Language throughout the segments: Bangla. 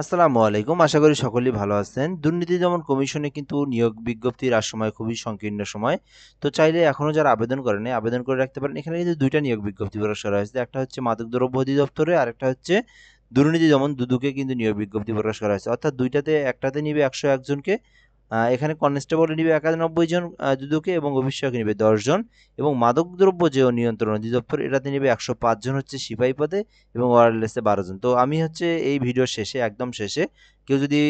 আসসালামু আলাইকুম। আশা করি সকলেই ভালো আছেন। দুর্নীতি দমন কমিশনে কিন্তু নিয়োগ বিজ্ঞপ্তির সময় খুবই সংকীর্ণ সময়। তো চাইলে এখনো যারা আবেদন করেনি, আবেদন করে রাখতে পারেন। এখানে কিন্তু ২ টা নিয়োগ বিজ্ঞপ্তি প্রকাশ করা হয়েছে। একটা হচ্ছে মাদকদ্রব্য অধিদপ্তরে, আরেকটা হচ্ছে দুর্নীতি দমন দুদকে কিন্তু নিয়োগ বিজ্ঞপ্তি প্রকাশ করা হয়েছে। অর্থাৎ ২ টাতে একটাতে নিবে ১০১ জনকে। এখানে কনস্টেবলে নিবে ৯১ জন দুদকে এবং অফিসসহকে নিবে ১০ জন এবং মাদকদ্রব্য যে নিয়ন্ত্রণ অধিদপ্তর এটাতে নিবে ১০৫ জন হচ্ছে সিপাহি পদে এবং ওয়্যারলেসে ১২ জন। তো আমি হচ্ছে এই ভিডিওর শেষে একদম শেষে কেউ যদি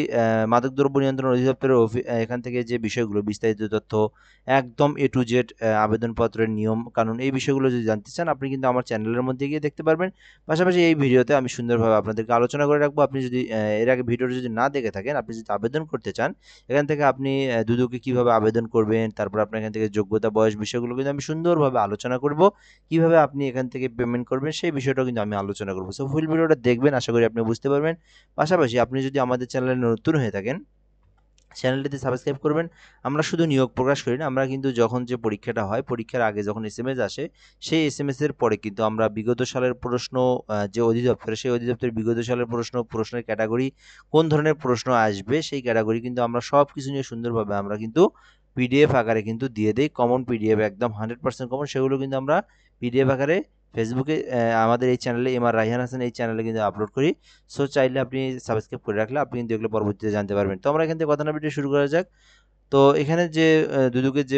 মাদকদ্রব্য নিয়ন্ত্রণ অধিদপ্তরের এখান থেকে যে বিষয়গুলো বিস্তারিত তথ্য একদম A to Z আবেদনপত্রের নিয়ম কানুন এই বিষয়গুলো যদি জানতে চান আপনি কিন্তু আমার চ্যানেলের মধ্যে গিয়ে দেখতে পারবেন। পাশাপাশি এই ভিডিওতে আমি সুন্দরভাবে আপনাদেরকে আলোচনা করে রাখবো। আপনি যদি এর আগে ভিডিওটা যদি না দেখে থাকেন, আপনি যদি আবেদন করতে চান, এখান থেকে আপনি দুদকে কিভাবে আবেদন করবেন, তারপর আপনার এখান থেকে যোগ্যতা, বয়স বিষয়গুলো কিন্তু আমি সুন্দরভাবে আলোচনা করব। কিভাবে আপনি এখান থেকে পেমেন্ট করবেন সেই বিষয়টাও কিন্তু আমি আলোচনা করব। সো ফুল ভিডিওটা দেখবেন, আশা করি আপনি বুঝতে পারবেন। পাশাপাশি আপনি যদি আমাদের চ্যানেলে নতুন হয়ে থাকেন, চ্যানেলটিতে সাবস্ক্রাইব করবেন। আমরা শুধু নিয়োগ প্রকাশ করি না, আমরা কিন্তু যখন যে পরীক্ষাটা হয়, পরীক্ষার আগে যখন এসএমএস আসে, সেই এসএমএস-এর পরে কিন্তু আমরা বিগত সালের প্রশ্ন যে অধিদপ্তরে, সেই অধিদপ্তরের বিগত সালের প্রশ্ন, প্রশ্নের ক্যাটাগরি, কোন ধরনের প্রশ্ন আসবে, সেই ক্যাটাগরি কিন্তু আমরা সবকিছু নিয়ে সুন্দরভাবে আমরা কিন্তু পিডিএফ আকারে কিন্তু দিয়ে দেই। কমন পিডিএফ একদম 100% কমন, সেগুলো কিন্তু আমরা পিডিএফ আকারে ফেসবুকে আমাদের এই চ্যানেলে এমআর রায়হান হাসান এই চ্যানেলে কিন্তু আপলোড করি। সো চাইলে আপনি সাবস্ক্রাইব করে রাখলে আপনি কিন্তু এগুলো পরবর্তীতে জানতে পারবেন। তো আমরা এখান থেকে কথা না বাড়িয়ে শুরু করা যাক। তো এখানে যে দুদকের যে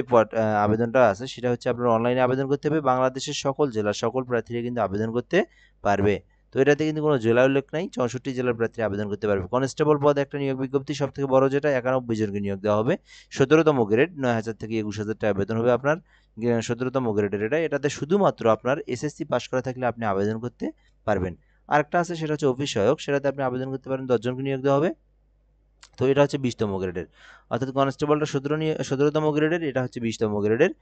আবেদনটা আছে সেটা হচ্ছে আপনার অনলাইনে আবেদন করতে হবে। বাংলাদেশের সকল জেলার সকল প্রার্থীরা কিন্তু আবেদন করতে পারবে। তো এটাতে কিন্তু কোনো জেলা উল্লেখ নাই। ৬৪ জেলার প্রার্থীরা আবেদন করতে পারবে। কনস্টেবল পদে একটা নিয়োগ বিজ্ঞপ্তি সবথেকে বড় যেটা ৯১ জনকে নিয়োগ দেওয়া হবে। ১৭তম গ্রেড ৯,০০০ থেকে ২১,০০০ টাকা বেতন হবে আপনার। ১৭তম গ্রেডের এটা। এটাতে শুধুমাত্র আপনার এসএসসি পাস করা থাকলে আপনি আবেদন করতে পারবেন। আরেকটা আছে সেটা হচ্ছে অফিস সহায়ক। সেটাতে আপনি আবেদন করতে পারেন ১০ জনকে নিয়োগ দেওয়া হবে। তো এটা হচ্ছে ২০তম গ্রেডের। অর্থাৎ কনস্টেবলটা ১৭তম গ্রেডের, এটা হচ্ছে ২০তম গ্রেডের।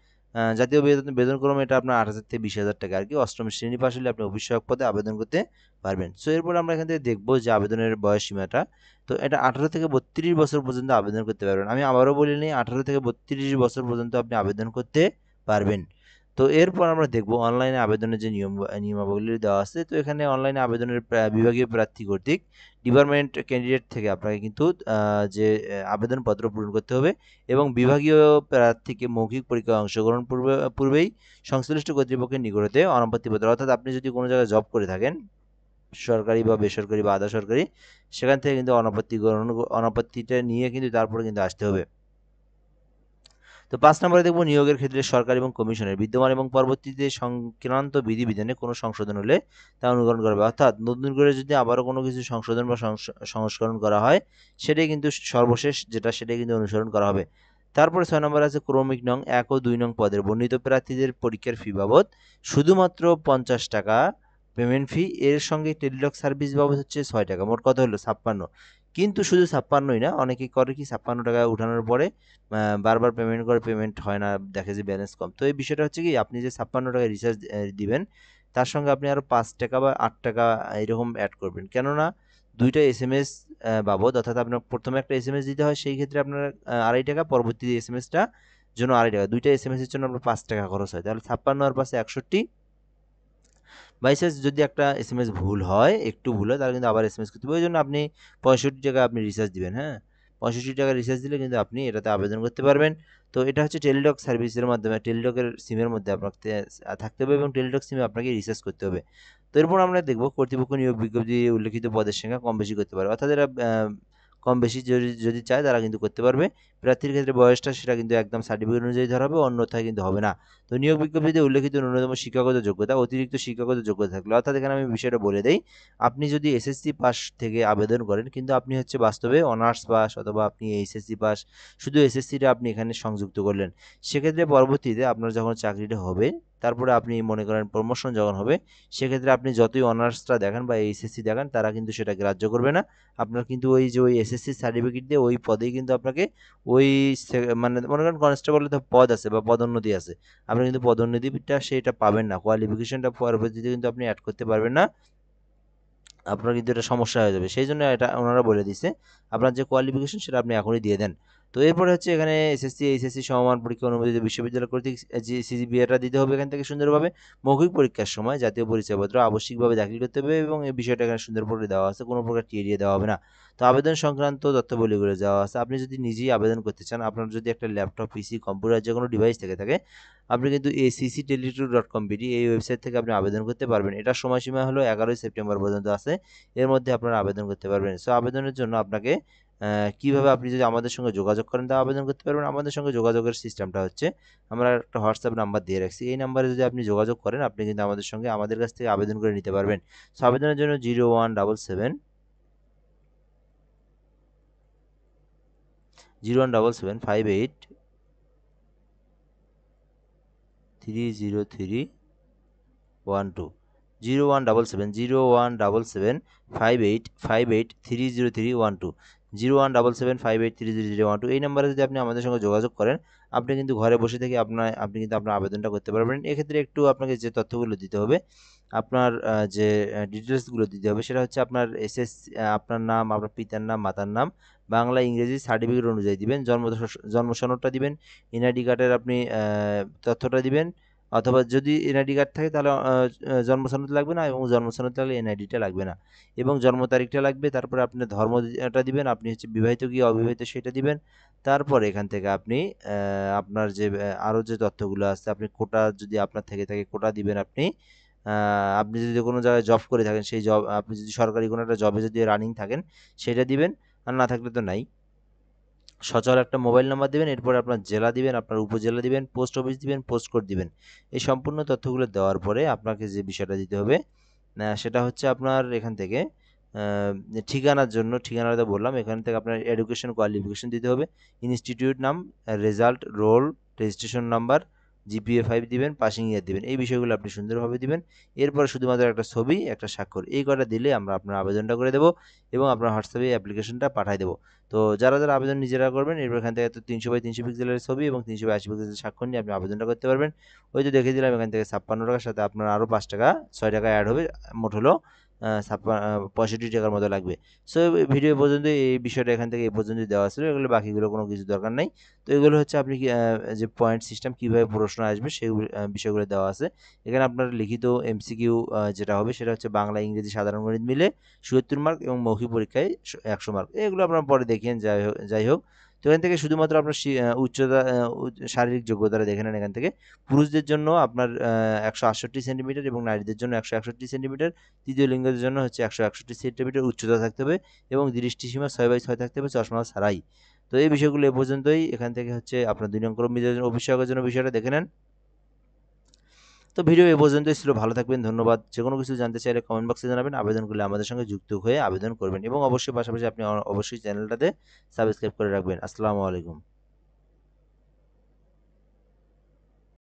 জাতীয় বেতনক্রমে এটা আপনার ৮,০০০ থেকে ২০,০০০ টাকা আরকি। অষ্টম শ্রেণী পাশ হলে আপনি অফিস সহায়ক পদে আবেদন করতে পারবেন। সো এরপরে আমরা এখান থেকে দেখব যে আবেদনের বয়স সীমাটা। তো এটা ১৮ থেকে ৩২ বছর পর্যন্ত আবেদন করতে পারবেন। আমি আবারও বলে নিই ১৮ থেকে ৩২ বছর পর্যন্ত আপনি আবেদন করতে পারবেন। তো এরপর আমরা দেখব অনলাইনে আবেদনের যে নিয়মাবলী দেওয়া আছে। তো এখানে অনলাইনে আবেদনের বিভাগীয় প্রার্থী কর্তৃক ডিপার্টমেন্ট ক্যান্ডিডেট থেকে আপনাকে কিন্তু যে আবেদনপত্র পূরণ করতে হবে এবং বিভাগীয় প্রার্থীকে মৌখিক পরীক্ষায় অংশগ্রহণ পূর্বেই সংশ্লিষ্ট কর্তৃপক্ষের নিকট হতে অনাপত্তিপত্র, অর্থাৎ আপনি যদি কোনো জায়গায় জব করে থাকেন, সরকারি বা বেসরকারি বা আধা সরকারি, সেখান থেকে কিন্তু অনাপত্তিটা নিয়ে কিন্তু তারপরে কিন্তু আসতে হবে। তো ৫ নম্বরে দেখব নিয়োগের ক্ষেত্রে সরকার এবং কমিশনের বিদ্যমান এবং পরবর্তীতে সংক্রান্ত বিধিবিধানে কোনো সংশোধন হলে তা অনুকরণ করবে। অর্থাৎ নতুন করে যদি আবারও কোনো কিছু সংশোধন বা সংস্করণ করা হয়, সেটাই কিন্তু সর্বশেষ যেটা সেটাই কিন্তু অনুসরণ করা হবে। তারপরে ৬ নম্বরে আছে ক্রমিক নং ১ ও ২ নং পদের বর্ণিত প্রার্থীদের পরীক্ষার ফি বাবদ শুধুমাত্র ৫০ টাকা পেমেন্ট ফি, এর সঙ্গে টেলিটক সার্ভিস বাবদ হচ্ছে ৬ টাকা। মোট কথা হলো ৫৬। কিন্তু শুধু ৫৬ই না, অনেকে করে কি ৫৬ টাকা উঠানোর পরে বারবার পেমেন্ট করে, পেমেন্ট হয় না, দেখে যে ব্যালেন্স কম। তো এই বিষয়টা হচ্ছে কি আপনি যে ৫৬ টাকা রিচার্জ দিবেন, তার সঙ্গে আপনি আরও ৫ টাকা বা ৮ টাকা এরকম এড করবেন। কেননা ২ টা এসএমএস বাবদ, অর্থাৎ আপনার ১ম এ একটা এসএমএস দিতে হয়, সেই ক্ষেত্রে আপনার ২.৫ টাকা, পরবর্তী এসএমএসটা জন্য ২.৫ টাকা। ২ টা এসএমএস এর জন্য আপনার ৫ টাকা খরচ হয়। তাহলে ৫৬ আর ৫ এ ৬১। বাই চান্স যদি একটা এসএমএস ভুল হয়, একটু ভুল হয়, তাহলে কিন্তু আবার এসএমএস করতে হবে। ওইজন্য আপনি ৬৫ টাকা আপনি রিচার্জ দিবেন, হ্যাঁ? ৬৫ টাকা রিচার্জ দিলে কিন্তু আপনি এটাতে আবেদন করতে পারবেন। তো এটা হচ্ছে টেলিটক সার্ভিসের মাধ্যমে, টেলিটকের সিমের মধ্যে আপনাকে থাকতে হবে এবং টেলিটক সিমে আপনাকে রিচার্জ করতে হবে। তো এরপর আমরা দেখব কর্তৃপক্ষ নিয়োগ বিজ্ঞপ্তি উল্লেখিত পদের সংখ্যা কম বেশি করতে পারে। অর্থাৎ এরা কম বেশি যদি চায় তারা কিন্তু করতে পারবে। প্রার্থীর ক্ষেত্রে বয়সটা সেটা কিন্তু একদম সার্টিফিকেট অনুযায়ী ধরা হবে, অন্যথায় কিন্তু হবে না। তো নিয়োগ বিজ্ঞপ্তিতে উল্লেখিত ন্যূনতম শিক্ষাগত যোগ্যতা, অতিরিক্ত শিক্ষাগত যোগ্যতা থাকলে, অর্থাৎ এখানে আমি বিষয়টা বলে দেই, আপনি যদি এসএসসি পাস থেকে আবেদন করেন কিন্তু আপনি হচ্ছে বাস্তবে অনার্স পাস অথবা আপনি এইচএসসি পাস, শুধু এসএসসিটা আপনি এখানে সংযুক্ত করলেন, সেক্ষেত্রে পরবর্তীতে আপনার যখন চাকরিটা হবে, তারপরে আপনি মনে করেন প্রমোশন যখন হবে, সেক্ষেত্রে আপনি যতই অনার্সটা দেখান বা এইচএসসি দেখান, তারা কিন্তু সেটা গ্রাহ্য করবে না। আপনার কিন্তু ওই যে ওই এসএসসি সার্টিফিকেট দিয়ে ওই পদেই কিন্তু আপনাকে ওই মানে মনে করেন কনস্টেবলের তো পদ আছে বা পদোন্নতি আছে, আপনি কিন্তু পদোন্নতিটা সেটা পাবেন না, কোয়ালিফিকেশনটা পরবর্তীতে কিন্তু আপনি অ্যাড করতে পারবেন না, আপনার কিন্তু এটা সমস্যা হয়ে যাবে। সেই জন্য এটা ওনারা বলে দিছে আপনার যে কোয়ালিফিকেশন সেটা আপনি এখনই দিয়ে দেন। তো এরপরে হচ্ছে এখানে এসএসসি এইচএসসি সমমান পরীক্ষা অনুমোদিত বিশ্ববিদ্যালয় কর্তৃক যে সিজিপিএটা দিতে হবে এখান থেকে সুন্দরভাবে। মৌখিক পরীক্ষার সময় জাতীয় পরিচয়পত্র আবশ্যিকভাবে দাখিল করতে হবে এবং এই বিষয়টা এখানে সুন্দর করে দেওয়া আছে, কোনো প্রকার টিএডিএ দেওয়া হবে না। তো আবেদন সংক্রান্ত তথ্যাবলীগুলো দেওয়া আছে। আপনি যদি নিজেই আবেদন করতে চান, আপনার যদি একটা ল্যাপটপ, পিসি, কম্পিউটার যে কোনো ডিভাইস থেকে থাকে, আপনি কিন্তু acc-tele2.com.bd এই ওয়েবসাইট থেকে আপনি আবেদন করতে পারবেন। এটার সময়সীমা হলো 11ই সেপ্টেম্বর পর্যন্ত আছে, এর মধ্যে আপনারা আবেদন করতে পারবেন। সো আবেদনের জন্য আপনাকে কিভাবে, আপনি যদি আমাদের সঙ্গে যোগাযোগ করেন তা আবেদন করতে পারবেন। আমাদের সঙ্গে যোগাযোগের সিস্টেমটা হচ্ছে, আমরা একটা হোয়াটসঅ্যাপ নাম্বার দিয়ে রাখছি, এই নাম্বারে যদি আপনি যোগাযোগ করেন আপনি কিন্তু আমাদের সঙ্গে আমাদের কাছ থেকে আবেদন করে নিতে পারবেন। সো আবেদনের জন্য 017758303012 017758303012 এই নাম্বারে যদি আপনি আমাদের সঙ্গে যোগাযোগ করেন, আপনি কিন্তু ঘরে বসে থেকে আপনি কিন্তু আপনার আবেদনটা করতে পারবেন। এক্ষেত্রে একটু আপনাকে যে তথ্যগুলো দিতে হবে, আপনার যে ডিটেলসগুলো দিতে হবে সেটা হচ্ছে আপনার আপনার নাম, আপনার পিতার নাম, মাতার নাম, বাংলা ইংরেজি সার্টিফিকেট অনুযায়ী দিবেন, জন্ম সনদটা দিবেন, এনআইডি কার্ডের আপনি তথ্যটা দিবেন, অথবা যদি এনআইডি কার্ড থাকে তাহলে জন্ম সনদ লাগবে না, এবং জন্ম সনদ থাকলে এনআইডিটা লাগবে না, এবং জন্ম তারিখটা লাগবে। তারপরে আপনি ধর্মটা দিবেন, আপনি হচ্ছে বিবাহিত কি অবিবাহিত সেটা দিবেন। তারপর এখান থেকে আপনি আপনার যে আরও যে তথ্যগুলো আছে, আপনি কোটা যদি আপনার থেকে থাকে কোটা দিবেন আপনি। আপনি যদি কোনো জায়গায় জব করে থাকেন, সেই জব, আপনি যদি সরকারি কোনো একটা জবে যদি রানিং থাকেন সেটা দিবেন, আর না থাকলে তো নাই। সচল একটা মোবাইল নাম্বার দিবেন, এরপরে আপনার জেলা দিবেন, আপনার উপজেলা দিবেন, পোস্ট অফিস দিবেন, পোস্ট কোড দিবেন। এই সম্পূর্ণ তথ্যগুলো দেওয়ার পরে আপনাকে যে বিষয়টা দিতে হবে সেটা হচ্ছে আপনার এখান থেকে ঠিকানার জন্য, ঠিকানাটা বললাম, এখান থেকে আপনার এডুকেশন কোয়ালিফিকেশন দিতে হবে, ইনস্টিটিউট নাম, result, roll, registration number, GPA 5 দিবেন, পাসিং ইয়ার দিবেন। এই বিষয়গুলো আপনি সুন্দরভাবে দিবেন। এরপরে শুধুমাত্র একটা ছবি, একটা স্বাক্ষর, এই কটা দিলে আমরা আপনার আবেদনটা করে দেবো এবং আপনার হোয়াটসঅ্যাপে অ্যাপ্লিকেশনটা পাঠিয়ে দেবো। তো যারা আবেদন নিজেরা করবেন, এরপর এখান থেকে 300x300 পিক্সেলের ছবি এবং 382 পিক্সেলের স্বাক্ষর নিয়ে আপনি আবেদনটা করতে পারবেন। ওই যে দেখে দিলাম এখান থেকে 56 টাকার সাথে আপনার আরও 5 টাকা, 6 টাকা অ্যাড হবে, মোট হলো 65 টাকার মতো লাগবে। সো ভিডিও পর্যন্ত এই বিষয়টা এখান থেকে এই পর্যন্ত দেওয়া ছিল, এগুলো বাকিগুলো কোনো কিছু দরকার নাই। তো এগুলো হচ্ছে আপনি যে পয়েন্ট সিস্টেম কীভাবে প্রশ্ন আসবে সেই বিষয়গুলো দেওয়া আছে। এখানে আপনার লিখিত এমসিকিউ যেটা হবে সেটা হচ্ছে বাংলা ইংরেজি সাধারণ গণিত মিলে ৭০ মার্ক এবং মৌখিক পরীক্ষায় 100 মার্ক। এগুলো আপনার পরে দেখিয়েন, যাই হোক। তো এখান থেকে শুধুমাত্র আপনার উচ্চতা, শারীরিক যোগ্যতাটা দেখে নেন। এখান থেকে পুরুষদের জন্য আপনার 168 সেন্টিমিটার এবং নারীদের জন্য 161 সেন্টিমিটার, তৃতীয় লিঙ্গের জন্য হচ্ছে 161 সেন্টিমিটার উচ্চতা থাকতে হবে এবং দৃষ্টিসীমা 6/6 থাকতে হবে, চশমা ছাড়াই। তো এই বিষয়গুলো এ পর্যন্তই। এখান থেকে হচ্ছে আপনার 2 নং কর্মীদের অফিসের জন্য বিষয়টা দেখে নেন। তো ভিডিও এ পর্যন্তই ছিল, ভালো থাকবেন, ধন্যবাদ। যে কোনো কিছু জানতে চাইলে কমেন্ট বক্সে জানাবেন, আবেদন করলে আমাদের সঙ্গে যুক্ত হয়ে আবেদন করবেন এবং অবশ্যই পাশাপাশি আপনি অবশ্যই চ্যানেলটাতে সাবস্ক্রাইব করে রাখবেন। আসসালামু আলাইকুম।